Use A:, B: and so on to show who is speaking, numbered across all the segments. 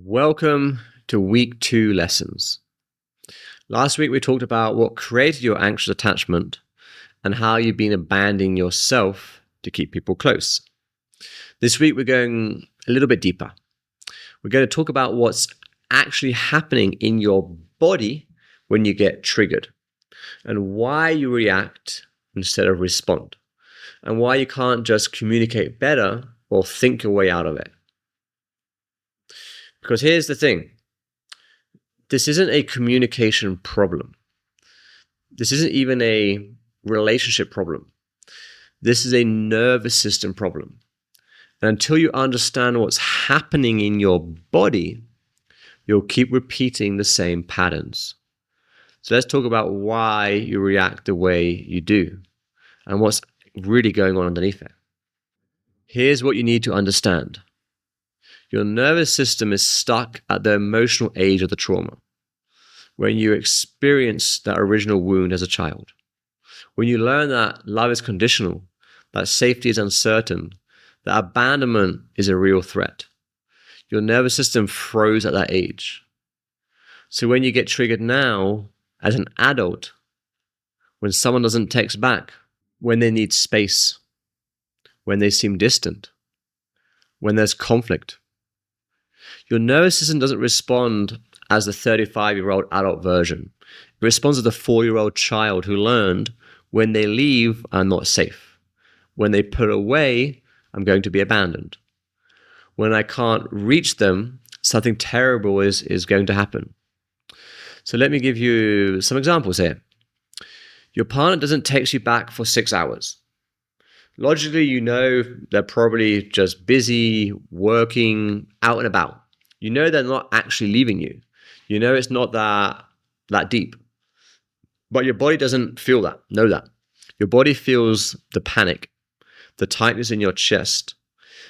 A: Welcome to week 2 lessons. Last week we talked about what created your anxious attachment and how you've been abandoning yourself to keep people close. This week we're going a little bit deeper. We're going to talk about what's actually happening in your body when you get triggered and why you react instead of respond, and why you can't just communicate better or think your way out of it. Because here's the thing. This isn't a communication problem. This isn't even a relationship problem. This is a nervous system problem. And until you understand what's happening in your body, you'll keep repeating the same patterns. So let's talk about why you react the way you do and what's really going on underneath it. Here's what you need to understand. Your nervous system is stuck at the emotional age of the trauma, when you experience that original wound as a child. When you learn that love is conditional, that safety is uncertain, that abandonment is a real threat. Your nervous system froze at that age. So when you get triggered now, as an adult, when someone doesn't text back, when they need space, when they seem distant, when there's conflict, your nervous system doesn't respond as the 35-year-old adult version. It responds as the 4-year-old child who learned when they leave, I'm not safe. When they put away, I'm going to be abandoned. When I can't reach them, something terrible is going to happen. So let me give you some examples here. Your partner doesn't text you back for 6 hours. Logically, you know they're probably just busy, working, out and about. You know they're not actually leaving you. You know it's not that deep. But your body doesn't feel that, know that. Your body feels the panic, the tightness in your chest,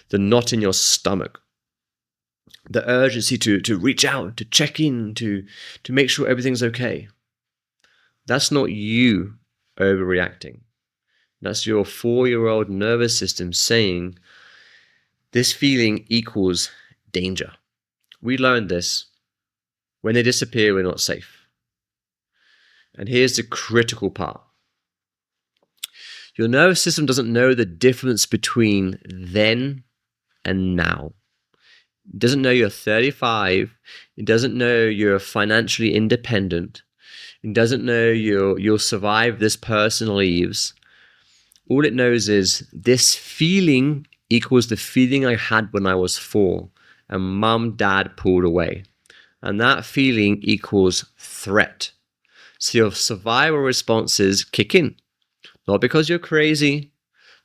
A: the knot in your stomach, the urgency to reach out, to check in, to make sure everything's okay. That's not you overreacting. That's your 4-year-old nervous system saying this feeling equals danger. We learned this. When they disappear, we're not safe. And here's the critical part. Your nervous system doesn't know the difference between then and now. It doesn't know you're 35. It doesn't know you're financially independent. It doesn't know you'll survive this person leaves. All it knows is this feeling equals the feeling I had when I was 4 and mum, dad pulled away. And that feeling equals threat. So your survival responses kick in. Not because you're crazy,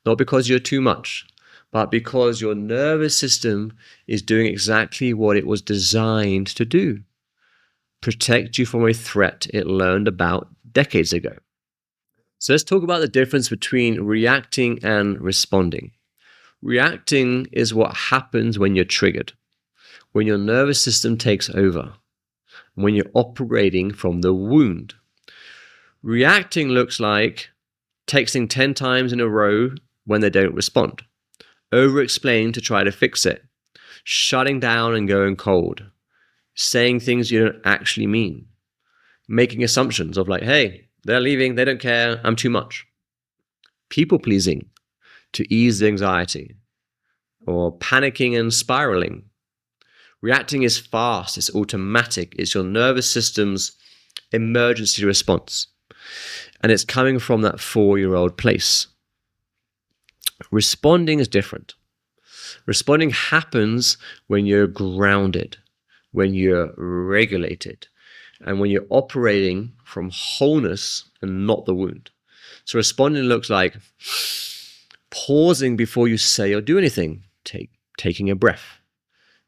A: not because you're too much, but because your nervous system is doing exactly what it was designed to do. Protect you from a threat it learned about decades ago. So let's talk about the difference between reacting and responding. Reacting is what happens when you're triggered, when your nervous system takes over, when you're operating from the wound. Reacting looks like texting 10 times in a row when they don't respond, over-explaining to try to fix it, shutting down and going cold, saying things you don't actually mean, making assumptions of like, hey, they're leaving, they don't care, I'm too much. People-pleasing to ease the anxiety, or panicking and spiraling. Reacting is fast, it's automatic, it's your nervous system's emergency response. And it's coming from that 4-year-old place. Responding is different. Responding happens when you're grounded, when you're regulated, and when you're operating from wholeness and not the wound. So responding looks like pausing before you say or do anything, taking a breath,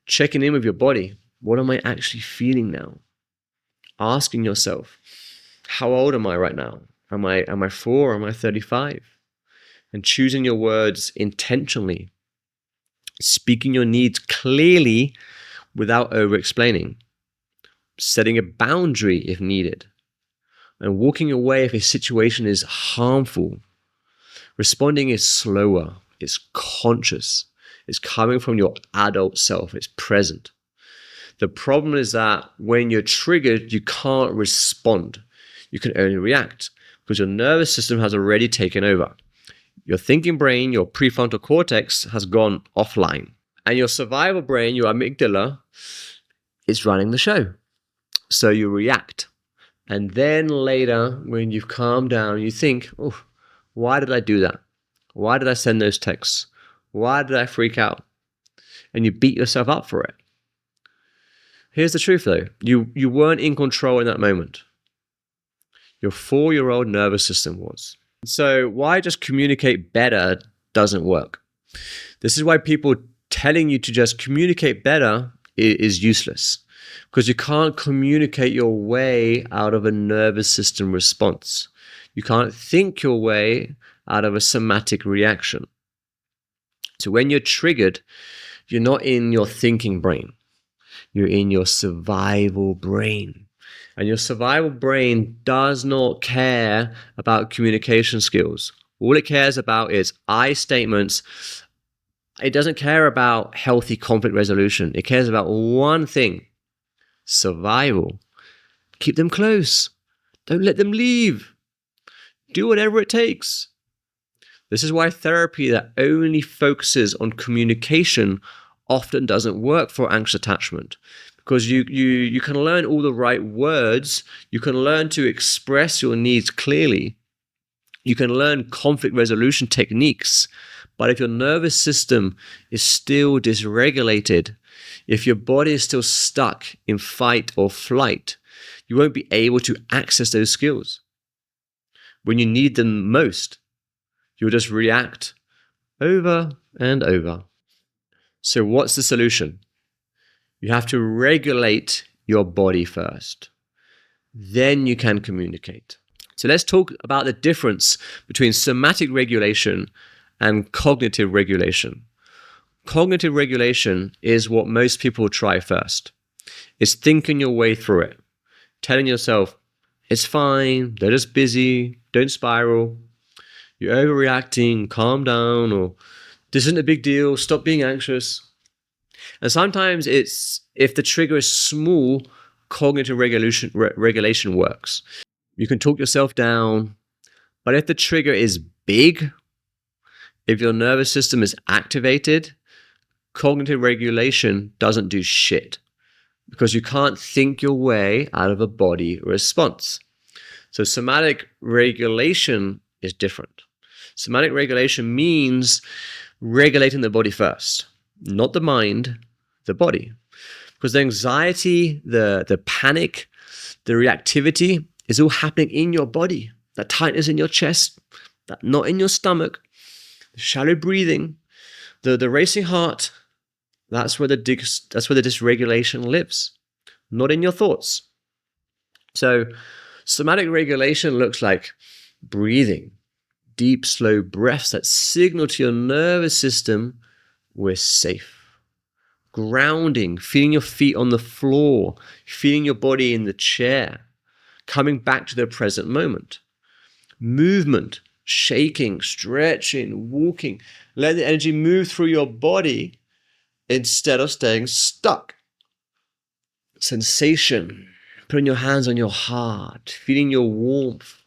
A: checking in with your body. What am I actually feeling now? Asking yourself, how old am I right now? Am I 4 or am I 35? And choosing your words intentionally, speaking your needs clearly without over-explaining, setting a boundary if needed, and walking away if a situation is harmful. Responding is slower, it's conscious, it's coming from your adult self, it's present. The problem is that when you're triggered, you can't respond. You can only react because your nervous system has already taken over. Your thinking brain, your prefrontal cortex, has gone offline. And your survival brain, your amygdala, is running the show. So you react. And then later, when you've calmed down, you think, oh, why did I do that? Why did I send those texts? Why did I freak out? And you beat yourself up for it. Here's the truth, though. You weren't in control in that moment. Your 4-year-old nervous system was. So why just communicate better doesn't work. This is why people telling you to just communicate better is useless, because you can't communicate your way out of a nervous system response. You can't think your way out of a somatic reaction. So when you're triggered, you're not in your thinking brain. You're in your survival brain. And your survival brain does not care about communication skills. All it cares about is I statements. It doesn't care about healthy conflict resolution. It cares about one thing: survival. Keep them close. Don't let them leave. Do whatever it takes. This is why therapy that only focuses on communication often doesn't work for anxious attachment. Because you can learn all the right words, you can learn to express your needs clearly, you can learn conflict resolution techniques, but if your nervous system is still dysregulated, if your body is still stuck in fight or flight, you won't be able to access those skills. When you need them most, you'll just react over and over. So what's the solution? You have to regulate your body first. Then you can communicate. So let's talk about the difference between somatic regulation and cognitive regulation. Cognitive regulation is what most people try first. It's thinking your way through it, telling yourself, it's fine, they're just busy, don't spiral, you're overreacting, calm down, or this isn't a big deal, stop being anxious. And sometimes it's, if the trigger is small, cognitive regulation works. You can talk yourself down, but if the trigger is big, if your nervous system is activated, cognitive regulation doesn't do shit, because you can't think your way out of a body response. So somatic regulation is different. Somatic regulation means regulating the body first, not the mind, the body. Because the anxiety, the panic, the reactivity is all happening in your body. That tightness in your chest, that knot in your stomach, the shallow breathing, the racing heart, that's where the dysregulation lives, not in your thoughts. So somatic regulation looks like breathing, deep, slow breaths that signal to your nervous system we're safe. Grounding, feeling your feet on the floor, feeling your body in the chair, coming back to the present moment. Movement, shaking, stretching, walking. Let the energy move through your body instead of staying stuck. Sensation, putting your hands on your heart, feeling your warmth,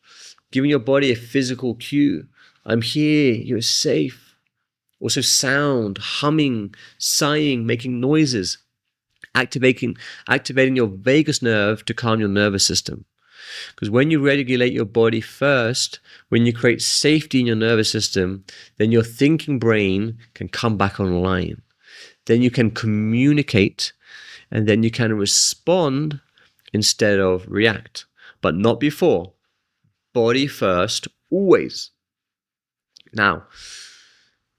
A: giving your body a physical cue. I'm here, you're safe. Also sound, humming, sighing, making noises, activating your vagus nerve to calm your nervous system. Because when you regulate your body first, when you create safety in your nervous system, then your thinking brain can come back online. Then you can communicate, and then you can respond instead of react, but not before. Body first, always. Now,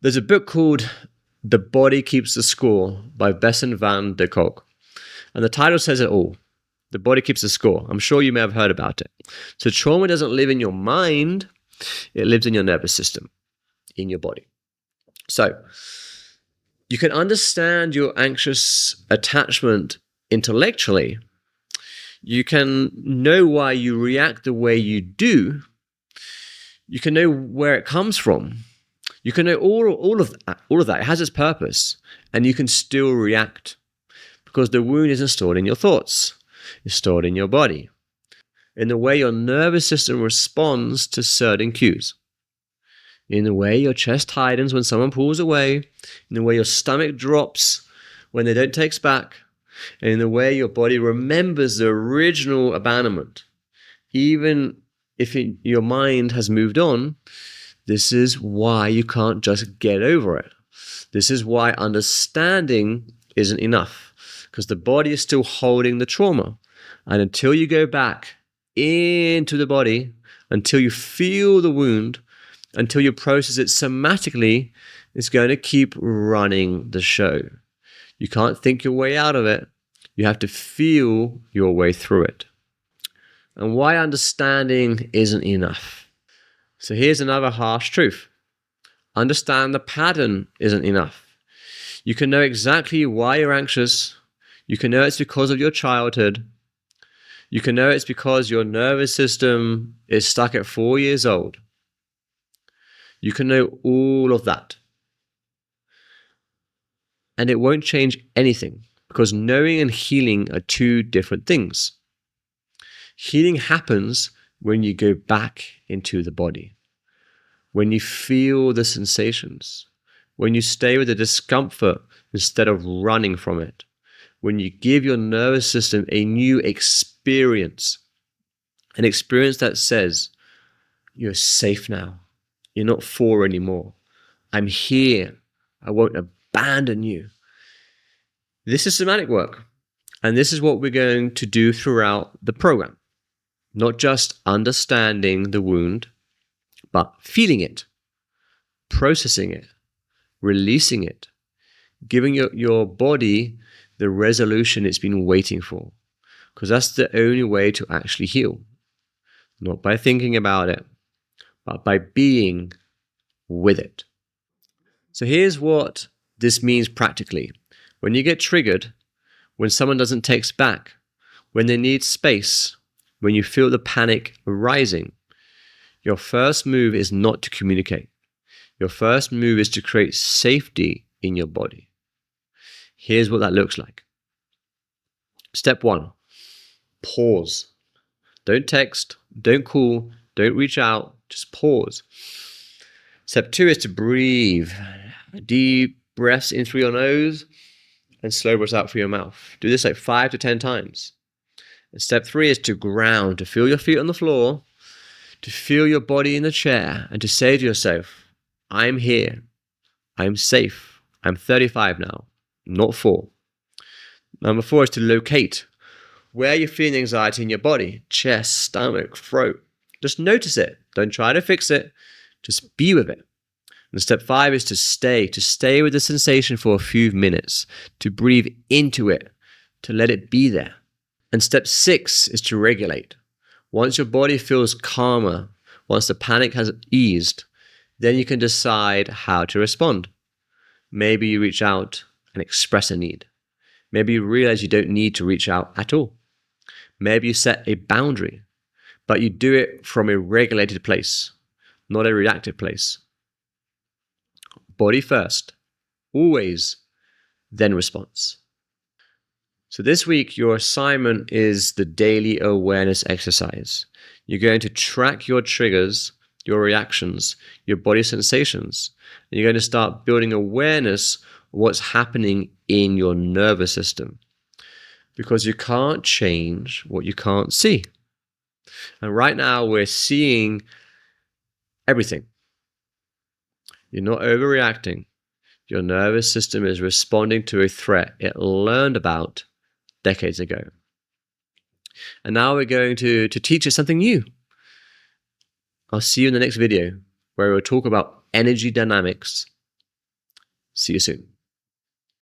A: there's a book called The Body Keeps the Score by Bessem van der Kolk. And the title says it all. The body keeps the score. I'm sure you may have heard about it. So trauma doesn't live in your mind. It lives in your nervous system, in your body. So you can understand your anxious attachment intellectually. You can know why you react the way you do. You can know where it comes from. You can know all of that. It has its purpose, and you can still react. because the wound isn't stored in your thoughts. It's stored in your body, in the way your nervous system responds to certain cues, in the way your chest tightens when someone pulls away, in the way your stomach drops when they don't text back, and in the way your body remembers the original abandonment. Even if your mind has moved on, this is why you can't just get over it. This is why understanding isn't enough, because the body is still holding the trauma. And until you go back into the body, until you feel the wound, until you process it somatically, it's going to keep running the show. You can't think your way out of it. You have to feel your way through it. And why understanding isn't enough. So here's another harsh truth. Understand the pattern isn't enough. You can know exactly why you're anxious. You can know it's because of your childhood. You can know it's because your nervous system is stuck at 4 years old. You can know all of that. And it won't change anything, because knowing and healing are two different things. Healing happens when you go back into the body, when you feel the sensations, when you stay with the discomfort instead of running from it, when you give your nervous system a new experience, an experience that says, you're safe now, you're not 4 anymore, I'm here, I won't abandon you. This is somatic work, and this is what we're going to do throughout the program. Not just understanding the wound, but feeling it, processing it, releasing it, giving your body the resolution it's been waiting for. Because that's the only way to actually heal. Not by thinking about it, but by being with it. So here's what this means practically. When you get triggered, when someone doesn't text back, when they need space, when you feel the panic rising, your first move is not to communicate. Your first move is to create safety in your body. Here's what that looks like. Step 1, pause. Don't text, don't call, don't reach out, just pause. Step 2 is to breathe. Deep breaths in through your nose and slow breaths out through your mouth. Do this like 5 to 10 times. And step 3 is to ground, to feel your feet on the floor, to feel your body in the chair, and to say to yourself, I'm here, I'm safe, I'm 35 now, not 4. Number 4 is to locate where you're feeling anxiety in your body, chest, stomach, throat. Just notice it. Don't try to fix it. Just be with it. And step 5 is to stay with the sensation for a few minutes, to breathe into it, to let it be there. And step 6 is to regulate. Once your body feels calmer, once the panic has eased, then you can decide how to respond. Maybe you reach out and express a need. Maybe you realize you don't need to reach out at all. Maybe you set a boundary, but you do it from a regulated place, not a reactive place. Body first, always, then response. So this week, your assignment is the daily awareness exercise. You're going to track your triggers, your reactions, your body sensations. And you're going to start building awareness of what's happening in your nervous system. Because you can't change what you can't see. And right now, we're seeing everything. You're not overreacting. Your nervous system is responding to a threat it learned about decades ago. And now we're going to teach it something new. I'll see you in the next video where we'll talk about energy dynamics. See you soon.